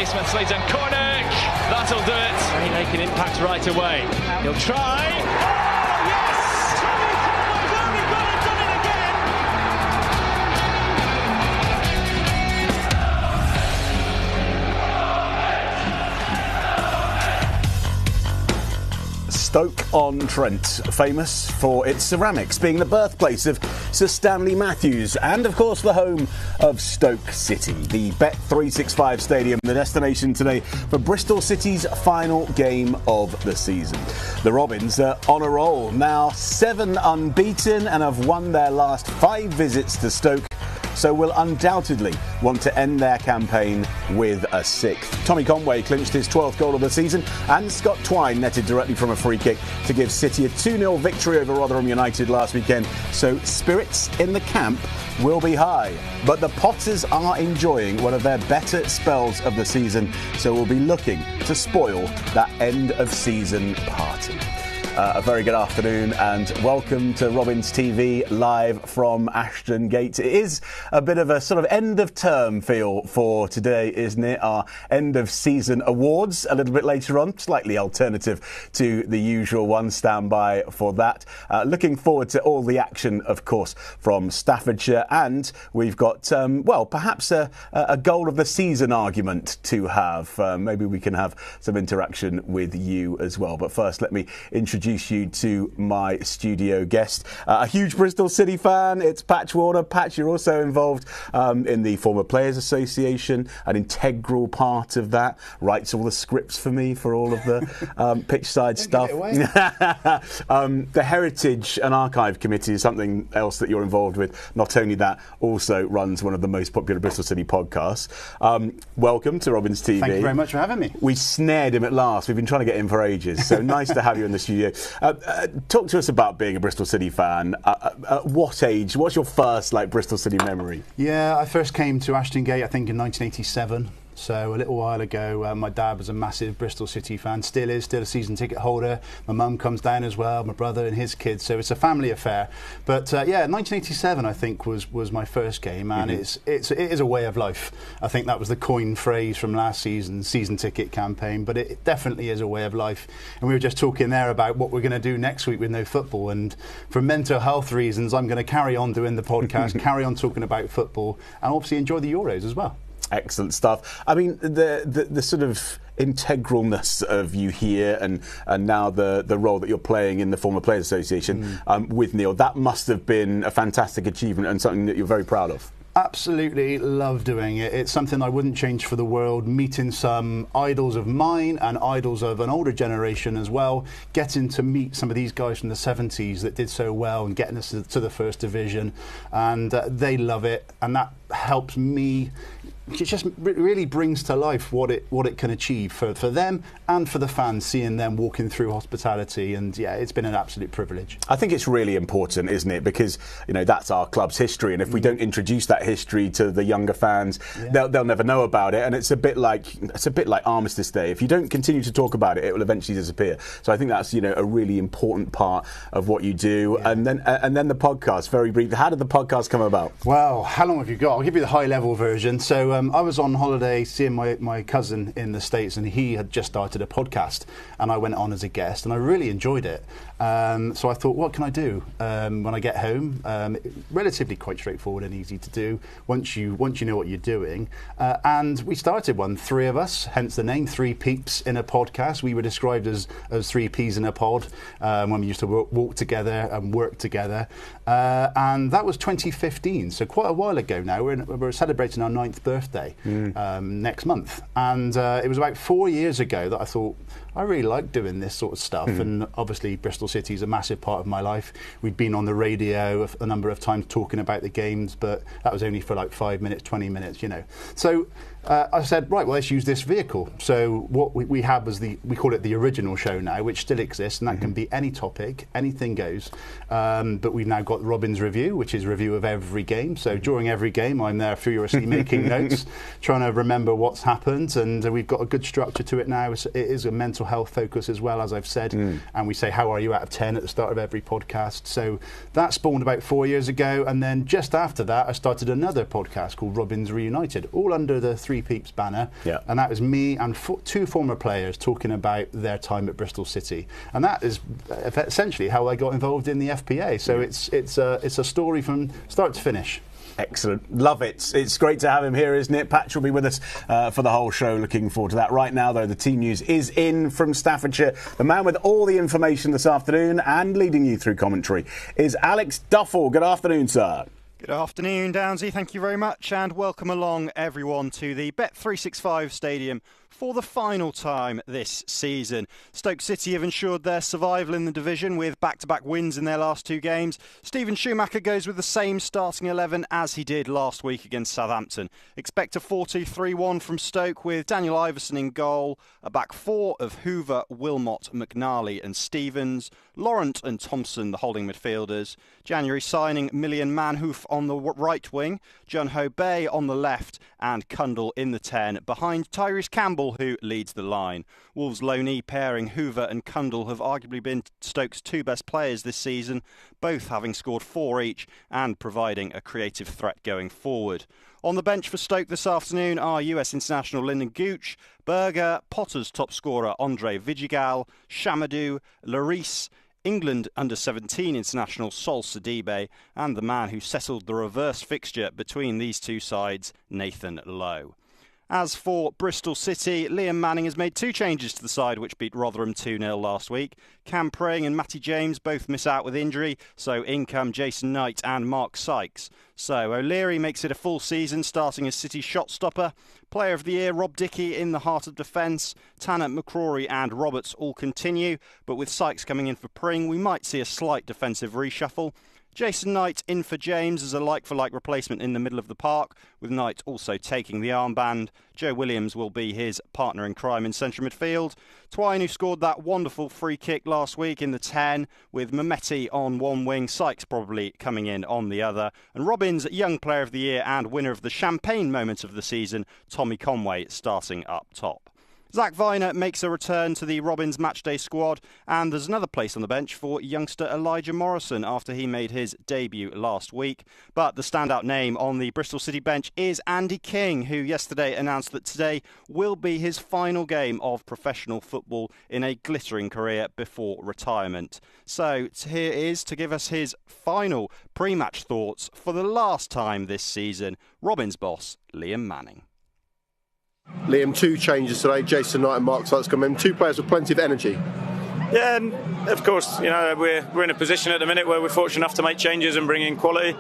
Naismith's leads and Cornick. That'll do it. He make an impact right away. He'll try. Oh, yes! Tommy Conway's only gone and done it again. Stoke-on-Trent, famous for its ceramics, being the birthplace of Sir Stanley Matthews and, of course, the home of Stoke City. The Bet365 Stadium, the destination today for Bristol City's final game of the season. The Robins are on a roll, now 7 unbeaten and have won their last 5 visits to Stoke, so will undoubtedly want to end their campaign with a 6th. Tommy Conway clinched his 12th goal of the season, and Scott Twine netted directly from a free kick to give City a 2-0 victory over Rotherham United last weekend. So spirits in the camp will be high. But the Potters are enjoying one of their better spells of the season, so we'll be looking to spoil that end of season party. A very good afternoon and welcome to Robins TV live from Ashton Gate. It is a bit of a sort of end of term feel for today, isn't it? Our end of season awards a little bit later on, slightly alternative to the usual one. Stand by for that. Looking forward to all the action, of course, from Staffordshire, and we've got, perhaps a goal of the season argument to have. Maybe we can have some interaction with you as well. But first, let me introduce you to my studio guest, a huge Bristol City fan. It's Patch Warner. Patch, you're also involved in the Former Players Association, an integral part of that. Writes all the scripts for me for all of the pitch side stuff. The Heritage and Archive Committee is something else that you're involved with. Not only that, also runs one of the most popular Bristol City podcasts. Welcome to Robins TV. Thank you very much for having me. We snared him at last. We've been trying to get him for ages. So nice to have you in the studio. Talk to us about being a Bristol City fan. At what age? What's your first Bristol City memory? Yeah, I first came to Ashton Gate, I think, in 1987. So a little while ago, my dad was a massive Bristol City fan, still a season ticket holder. My mum comes down as well, my brother and his kids, so it's a family affair. But 1987 I think was my first game, and it is a way of life. I think that was the coined phrase from last season's season ticket campaign, but it definitely is a way of life. And we were just talking there about what we're going to do next week with no football, and for mental health reasons I'm going to carry on doing the podcast, carry on talking about football, and obviously enjoy the Euros as well. Excellent stuff. I mean, the sort of integralness of you here and now the role that you're playing in the Former Players Association with Neil, that must have been a fantastic achievement and something that you're very proud of. Absolutely love doing it. It's something I wouldn't change for the world. Meeting some idols of mine and idols of an older generation as well. Getting to meet some of these guys from the 70s that did so well and getting us to the First Division. And they love it. And that helps me. It just really brings to life what it can achieve for them and for the fans, seeing them walking through hospitality. And yeah, it's been an absolute privilege. I think it's really important, isn't it? Because that's our club's history, and if we don't introduce that history to the younger fans, they'll never know about it. And it's a bit like Armistice Day. If you don't continue to talk about it, it will eventually disappear. So I think that's a really important part of what you do. Yeah. And then the podcast. Very brief. How did the podcast come about? Well, how long have you got? I'll give you the high level version. So I was on holiday seeing my cousin in the States, and he had just started a podcast, and I went on as a guest, and I really enjoyed it. So I thought, what can I do when I get home? Relatively quite straightforward and easy to do once you know what you're doing. And we started one, 3 of us, hence the name, 3 peeps in a podcast. We were described as 3 peas in a pod when we used to walk together and work together. And that was 2015, so quite a while ago now. We're celebrating our 9th birthday next month. And it was about 4 years ago that I thought, I really like doing this sort of stuff. And obviously Bristol City is a massive part of my life. We'd been on the radio a number of times talking about the games, but that was only for 5 minutes, 20 minutes, So I said, right, well, let's use this vehicle. So what we have is we call it the original show now, which still exists, and that can be any topic, anything goes. But we've now got Robins Review, which is review of every game. So during every game, I'm there furiously making notes, trying to remember what's happened, and we've got a good structure to it now. It is a mental health focus as well, as I've said, and we say, how are you out of 10 at the start of every podcast. So that spawned about 4 years ago, and then just after that, I started another podcast called Robins Reunited, all under the Three Peeps banner, Yeah. and that was me and two former players talking about their time at Bristol City, and that is essentially how I got involved in the FPA. So it's a story from start to finish. Excellent. Love it. It's great to have him here, isn't it? Patch will be with us for the whole show. Looking forward to that. Right now, though, the team news is in from Staffordshire. The man with all the information this afternoon and leading you through commentary is Alex Duffel. Good afternoon, sir. Good afternoon, Downsy. Thank you very much, and welcome along, everyone, to the Bet365 Stadium for the final time this season. Stoke City have ensured their survival in the division with back-to-back wins in their last two games. Stephen Schumacher goes with the same starting 11 as he did last week against Southampton. Expect a 4-2-3-1 from Stoke with Daniel Iverson in goal, a back four of Hoover, Wilmot, McNally and Stevens, Laurent and Thompson the holding midfielders, January signing Millian Manhoof on the right wing, Jun Ho Bay on the left and Cundle in the 10 behind Tyrese Campbell, who leads the line. Wolves' loanee pairing Hoover and Cundle have arguably been Stoke's two best players this season, both having scored 4 each and providing a creative threat going forward. On the bench for Stoke this afternoon are US international Lyndon Gooch, Berger, Potter's top scorer Andre Vigigal, Chamadou, Lloris, England under-17 international Sol Sidibe and the man who settled the reverse fixture between these two sides, Nathan Lowe. As for Bristol City, Liam Manning has made 2 changes to the side which beat Rotherham 2-0 last week. Cam Praying and Matty James both miss out with injury, so in come Jason Knight and Mark Sykes. So O'Leary makes it a full season, starting as City shot stopper. Player of the Year Rob Dickey in the heart of defence. Tanner, McCrory and Roberts all continue, but with Sykes coming in for Pring, we might see a slight defensive reshuffle. Jason Knight in for James as a like-for-like replacement in the middle of the park, with Knight also taking the armband. Joe Williams will be his partner in crime in central midfield. Twine, who scored that wonderful free kick last week in the 10, with Mehmeti on one wing, Sykes probably coming in on the other. And Robins, Young Player of the Year and winner of the champagne moment of the season, Tommy Conway starting up top. Zach Viner makes a return to the Robins matchday squad, and there's another place on the bench for youngster Elijah Morrison after he made his debut last week. But the standout name on the Bristol City bench is Andy King, who yesterday announced that today will be his final game of professional football in a glittering career before retirement. So here is to give us his final pre-match thoughts for the last time this season, Robins boss Liam Manning. Liam, 2 changes today, Jason Knight and Mark Sykes come in, 2 players with plenty of energy. Yeah, and of course, we're in a position at the minute where we're fortunate enough to make changes and bring in quality.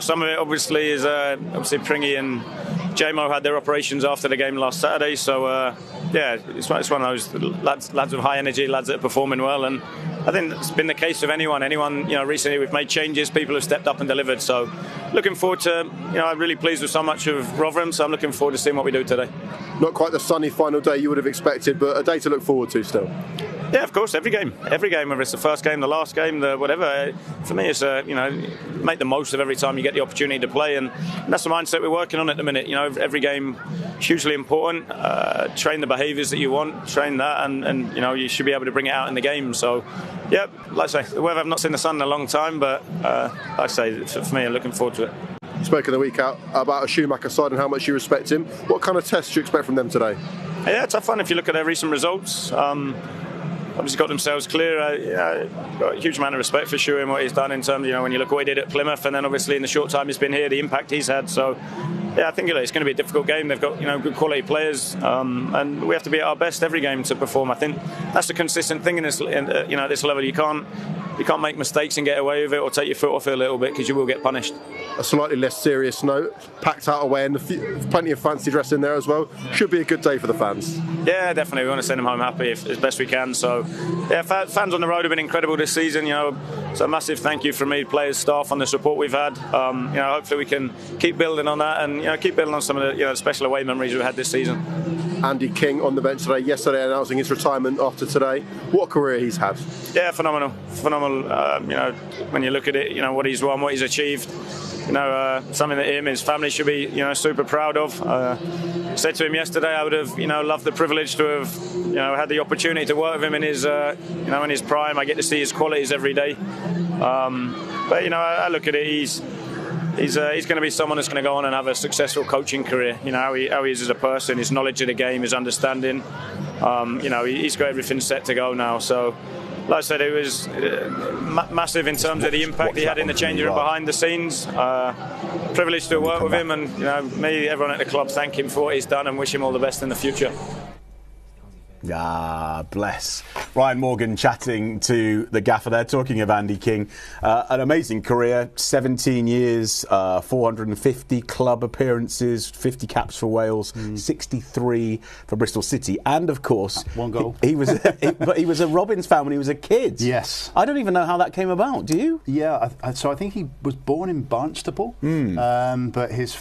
Some of it obviously is obviously Pringy and JMO had their operations after the game last Saturday, so it's one of those lads with high energy, lads that are performing well, and I think it's been the case of anyone. Recently we've made changes, people have stepped up and delivered, so looking forward to, I'm really pleased with so much of Rotherham, so I'm looking forward to seeing what we do today. Not quite the sunny final day you would have expected, but a day to look forward to still. Yeah, of course, every game, whether it's the first game, the last game, the whatever. For me, it's make the most of every time you get the opportunity to play, and that's the mindset we're working on at the minute. Every game hugely important. Train the behaviours that you want, train that, and you should be able to bring it out in the game. So, yeah, like I say, the weather, I've not seen the sun in a long time, but like I say, for me, I'm looking forward to it. You spoke in the week out about a Schumacher side and how much you respect him. What kind of tests do you expect from them today? Yeah, tough one if you look at their recent results. Obviously got themselves clear. Got a huge amount of respect for Shu and what he's done in terms of, when you look what he did at Plymouth, and then obviously in the short time he's been here, the impact he's had. So, yeah, I think it's going to be a difficult game. They've got good quality players, and we have to be at our best every game to perform. I think that's the consistent thing in this, at this level. You can't make mistakes and get away with it, or take your foot off it a little bit, because you will get punished. A slightly less serious note, packed out away, and plenty of fancy dress in there as well. Should be a good day for the fans. Yeah, definitely. We want to send them home happy as best we can. So, yeah, fans on the road have been incredible this season. So a massive thank you from me, players, staff, on the support we've had. Hopefully we can keep building on that, and keep building on some of the special away memories we've had this season. Andy King on the bench today, yesterday announcing his retirement after today. What a career he's had. Yeah, phenomenal. When you look at it, what he's won, what he's achieved, something that him and his family should be, super proud of. Said to him yesterday, I would have, loved the privilege to have, had the opportunity to work with him in his, in his prime. I get to see his qualities every day. But I look at it, he's going to be someone that's going to go on and have a successful coaching career. You know, how he is as a person, his knowledge of the game, his understanding. You know, he's got everything set to go now. So, like I said, it was massive in terms of the impact he had in the changing room behind the scenes. Privileged to work with him, and you know, me, everyone at the club, thank him for what he's done and wish him all the best in the future. Ah, bless. Ryan Morgan chatting to the gaffer there, talking of Andy King. An amazing career, 17 years, 450 club appearances, 50 caps for Wales, 63 for Bristol City, and of course, one goal. He was a Robins fan when he was a kid. Yes. I don't even know how that came about. Do you? Yeah, so I think he was born in Barnstaple, but his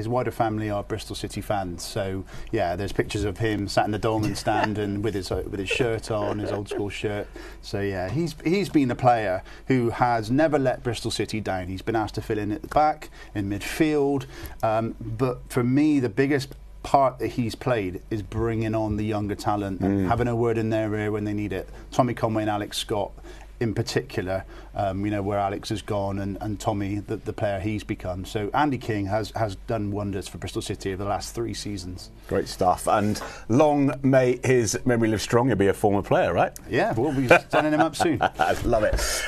wider family are Bristol City fans. So yeah, there's pictures of him sat in the Dolman stand and with his shirt on, his old school shirt. So yeah, he's been a player who has never let Bristol City down. He's been asked to fill in at the back, in midfield, but for me the biggest part that he's played is bringing on the younger talent and having a word in their ear when they need it. Tommy Conway and Alex Scott in particular, you know, where Alex has gone and Tommy, the player he's become. So Andy King has done wonders for Bristol City over the last 3 seasons. Great stuff. And long may his memory live strong. He'll be a former player, right? Yeah, we'll be signing him up soon. I love it.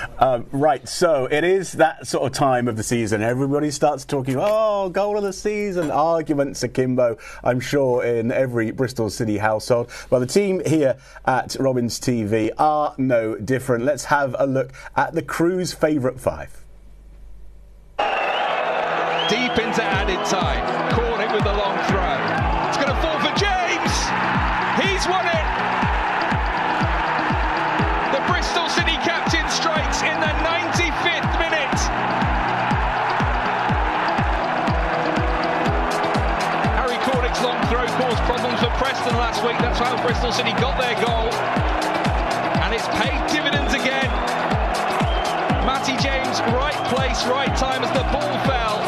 Right, so it is that sort of time of the season. Everybody starts talking, oh, goal of the season, arguments akimbo, I'm sure, in every Bristol City household. Well, the team here at Robins TV are no different. Let's have a look at the crew's favourite 5. Deep into added time. Caught it with the long throw. It's going to fall for James. He's won it. The Bristol City captain strikes in the 95th minute. Harry Cornick's long throw caused problems for Preston last week. That's how Bristol City got their goal. And it's paid dividends again. Matty James, right place, right time as the ball fell.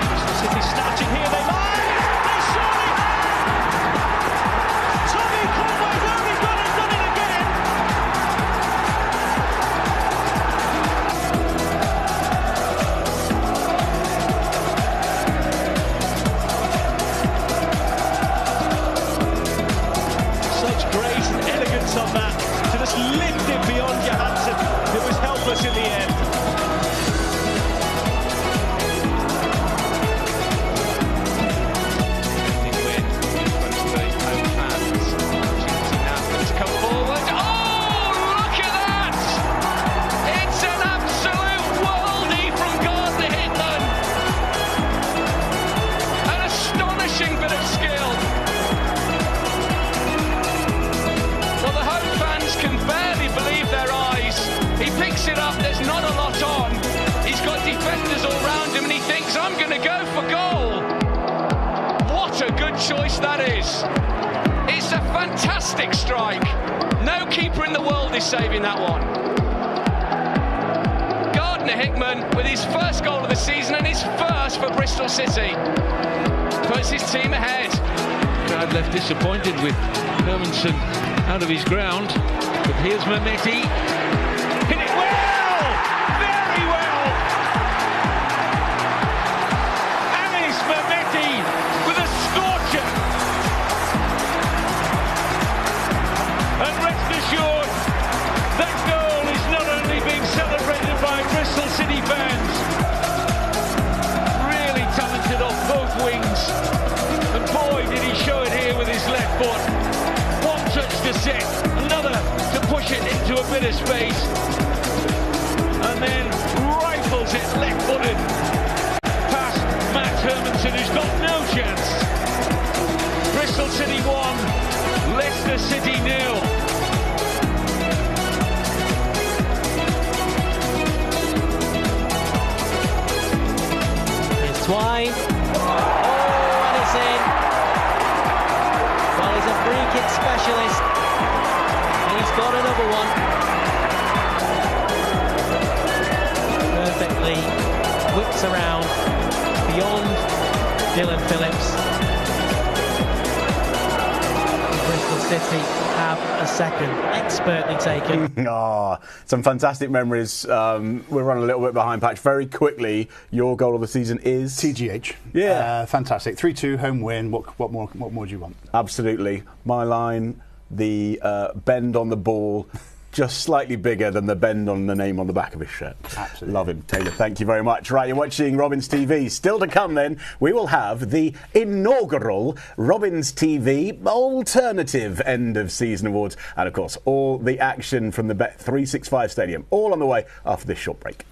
Bristol City snatching here, they might! They surely have! Tommy Conway's only gone and done it again! Such grace and elegance on that to just lift it beyond Johansson, who was helpless in the end. Big win in front of the home fans. Opportunity now for them to come forward. Oh, look at that! It's an absolute worldie from Gardner Hitman. An astonishing bit of skill. Well, the home fans can barely believe their eyes. He picks it up, there's not a lot on. He's got defenders all round him and he thinks, I'm going to go for goal. What a good choice that is. It's a fantastic strike. No keeper in the world is saving that one. Gardner Hickman with his first goal of the season and his first for Bristol City. Puts his team ahead. Crowd left disappointed with Hermanson out of his ground, but here's Mehmeti. Hit it well! Very well! Anis Mehmeti with a scorcher! And rest assured, that goal is not only being celebrated by Bristol City fans, really talented off both wings, and boy did he show it here with his left foot. One touch to set, another to push it into a bit of space, and then rifles it left-footed past Matt Hermanson, who's got no chance. Bristol City 1, Leicester City 0. Here's Twine. Oh, and it's in. Well, he's a free kick specialist. And he's got another one. Perfectly whips around beyond Dylan Phillips. Bristol City have a second. Expertly taken. Some fantastic memories. We're running a little bit behind, Patch. Very quickly, your goal of the season is? TGH. Yeah. Fantastic. 3-2 home win. What more do you want? Absolutely. My line, the bend on the ball, just slightly bigger than the bend on the name on the back of his shirt. Absolutely. Love him. Taylor, thank you very much. Right, you're watching Robins TV. Still to come then, we will have the inaugural Robins TV Alternative End of Season Awards. And of course, all the action from the Bet365 Stadium. All on the way after this short break.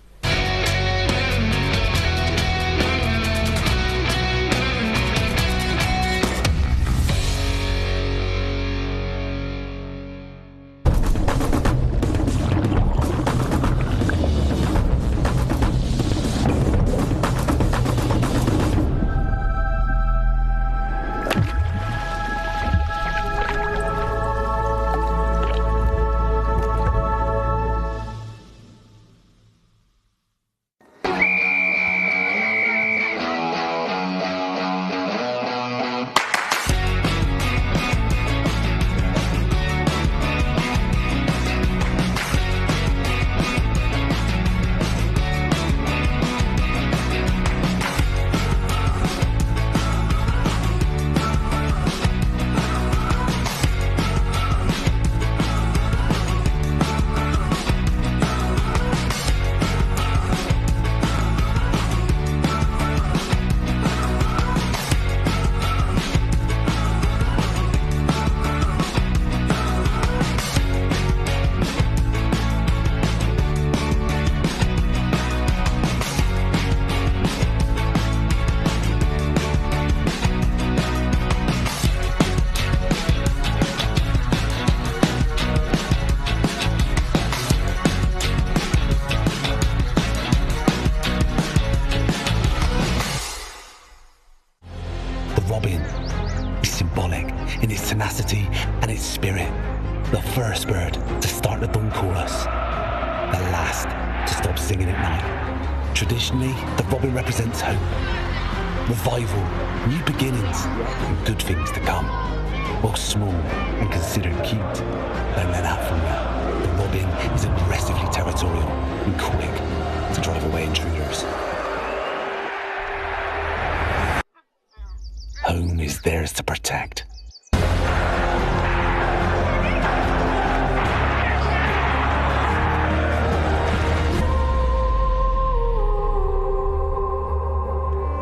Robin is symbolic in its tenacity and its spirit. The first bird to start the dawn chorus, the last to stop singing at night. Traditionally, the robin represents hope, revival, new beginnings, and good things to come. While small and considered cute, learn that out from now. The robin is aggressively territorial and quick to drive away intruders. Home is theirs to protect.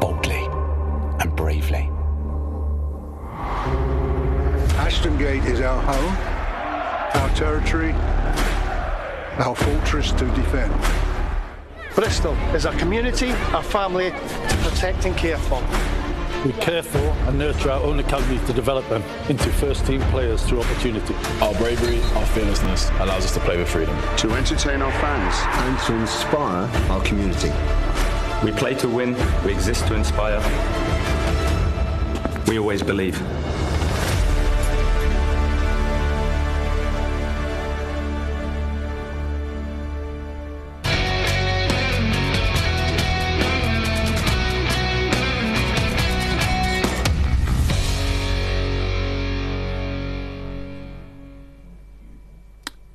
Boldly and bravely. Ashton Gate is our home, our territory, our fortress to defend. Bristol is our community, our family to protect and care for. We care for and nurture our own academies to develop them into first-team players through opportunity. Our bravery, our fearlessness allows us to play with freedom. To entertain our fans and to inspire our community. We play to win, we exist to inspire. We always believe.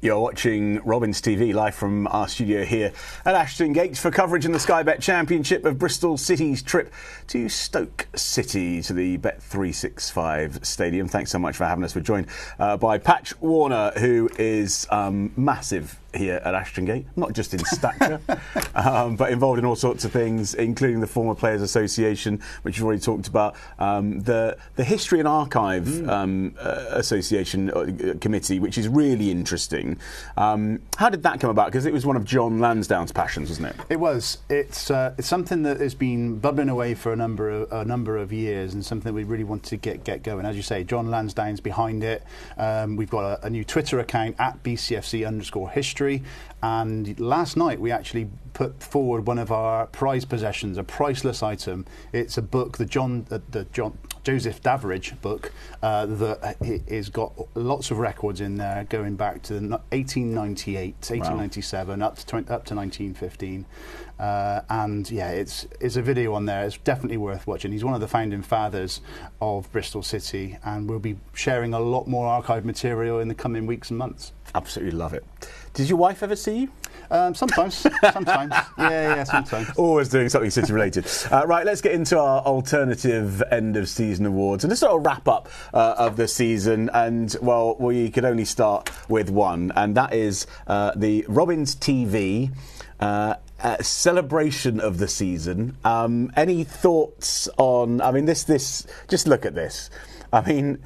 You're watching Robins TV live from our studio here at Ashton Gate for coverage in the Sky Bet Championship of Bristol City's trip to Stoke City to the Bet365 Stadium. Thanks so much for having us. We're joined by Patch Warner, who is massive here at Ashton Gate, not just in stature, but involved in all sorts of things, including the Former Players Association, which you've already talked about, the History and Archive Association Committee, which is really interesting. How did that come about? Because it was one of John Lansdowne's passions, wasn't it? It was. It's something that has been bubbling away for a number of years, and something that we really want to get going. As you say, John Lansdowne's behind it. We've got a new Twitter account at BCFC_history. history. And last night we actually put forward one of our prize possessions, a priceless item. It's a book, the Joseph Daveridge book, that has got lots of records in there going back to 1898, 1897, up to 1915. And yeah, it's a video on there. It's definitely worth watching. He's one of the founding fathers of Bristol City, and we'll be sharing a lot more archive material in the coming weeks and months. Absolutely love it. Did your wife ever see you? Sometimes. Sometimes. Yeah, sometimes. Always doing something City related. Right, let's get into our alternative end of season awards and a sort of wrap up of the season. And, well, we could only start with one, and that is the Robins TV celebration of the season. Any thoughts on, I mean, this, just look at this. I mean,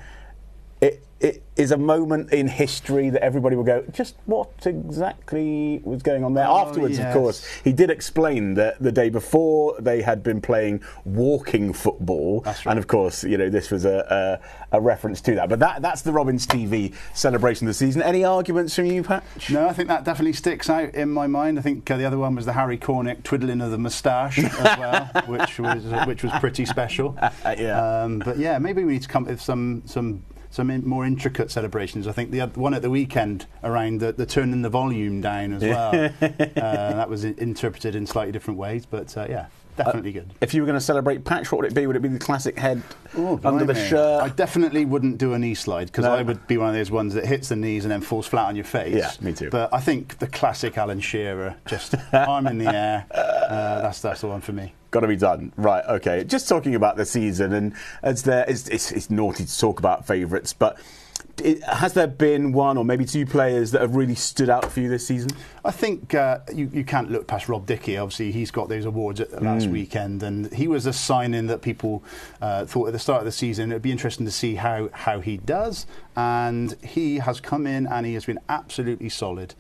it is a moment in history that everybody will go, just what exactly was going on there? Afterwards, yes. Of course, he did explain that the day before they had been playing walking football. That's right. And of course, you know, this was a reference to that. But that's the Robins TV celebration of the season. Any arguments from you, Patch? No, I think that definitely sticks out in my mind. I think the other one was the Harry Cornick twiddling of the moustache as well, which was pretty special. Yeah. But yeah, maybe we need to come up with some more intricate celebrations. I think the one at the weekend around the turning the volume down as well. That was interpreted in slightly different ways, but yeah, definitely good. If you were going to celebrate Patch, what would it be? Would it be the classic head under the shirt? I definitely wouldn't do a knee slide, because I would be one of those ones that hits the knees and then falls flat on your face. Yeah, me too. But I think the classic Alan Shearer, just arm in the air, that's the one for me. Got to be done. Right, okay. Just talking about the season, and it's naughty to talk about favourites, but has there been one or maybe two players that have really stood out for you this season? I think you can't look past Rob Dickie. Obviously, he's got those awards at the last weekend, and he was a signing that people thought at the start of the season it would be interesting to see how he does, and he has come in and he has been absolutely solid.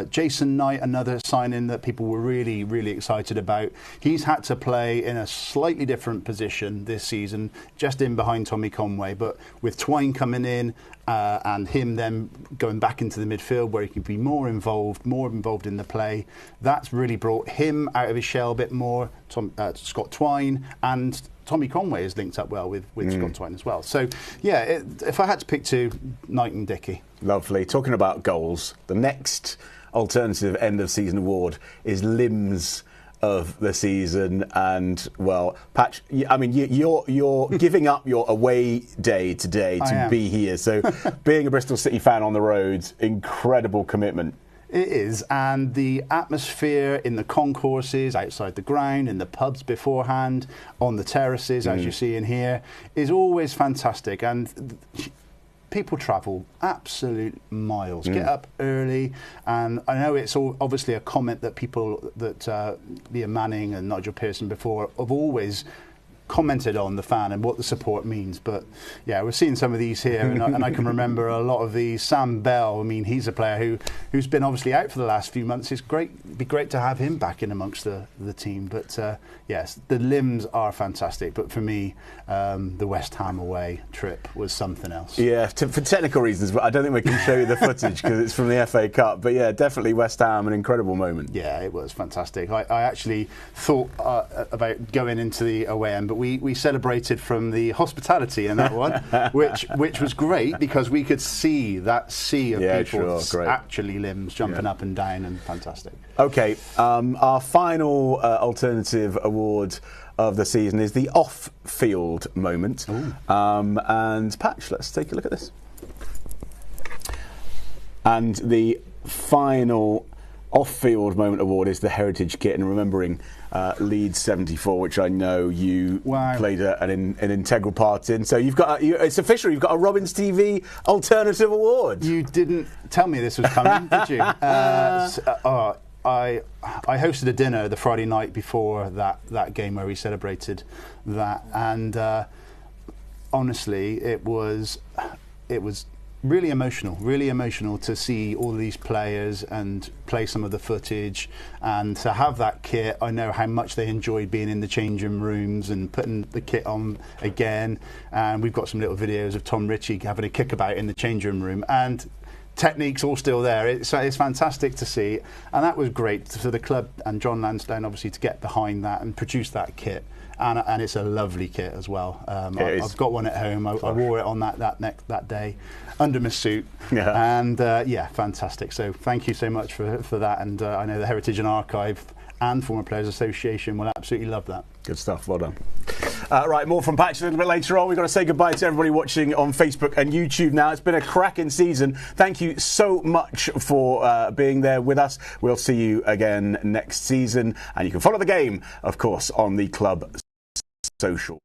Jason Knight, another signing that people were really, really excited about. He's had to play in a slightly different position this season, just in behind Tommy Conway, but with Twine coming in and him then going back into the midfield where he can be more involved in the play, that's really brought him out of his shell a bit more. Scott Twine and Tommy Conway has linked up well with Scott Twine as well. So, yeah, if I had to pick two, Knight and Dickie. Lovely. Talking about goals, the next alternative end of season award is Limbs of the season. And, well, Patch, I mean, you're giving up your away day today to be here. So being a Bristol City fan on the road, incredible commitment. It is, and the atmosphere in the concourses, outside the ground, in the pubs beforehand, on the terraces, as you see in here, is always fantastic. And people travel absolute miles, get up early, and I know it's obviously a comment that people that Liam Manning and Nigel Pearson before have always commented on the fan and what the support means, but yeah, we're seeing some of these here, and I can remember a lot of these. Sam Bell, I mean, he's a player who's been obviously out for the last few months. It'd be great to have him back in amongst the team, but yes, the Limbs are fantastic, but for me, the West Ham away trip was something else. Yeah, for technical reasons, but I don't think we can show you the footage because it's from the FA Cup, but yeah, definitely West Ham, an incredible moment. Yeah, it was fantastic. I actually thought about going into the away end, but we celebrated from the hospitality in that one, which was great because we could see that sea of people, actually Limbs jumping up and down, and fantastic. Okay, our final alternative award of the season is the off-field moment. And Patch, let's take a look at this. And the final off-field moment award is the Heritage Kit, and remembering Leeds 74, which I know you played an integral part in. So you've got it's official. You've got a Robins TV alternative award. You didn't tell me this was coming, did you? I hosted a dinner the Friday night before that game where we celebrated that, and honestly, it was really emotional to see all these players and play some of the footage, and to have that kit. I know how much they enjoyed being in the changing rooms and putting the kit on again, and we've got some little videos of Tom Ritchie having a kickabout in the changing room, and techniques all still there. It's fantastic to see, and that was great for the club and John Lansdowne obviously to get behind that and produce that kit. And it's a lovely kit as well. I've got one at home. I wore it on that day under my suit, and fantastic. So thank you so much for that. And I know the Heritage and Archive and Former Players Association will absolutely love that. Good stuff. Well done. Right, more from Patch a little bit later on. We've got to say goodbye to everybody watching on Facebook and YouTube now. It's been a cracking season. Thank you so much for being there with us. We'll see you again next season. And you can follow the game, of course, on the club social.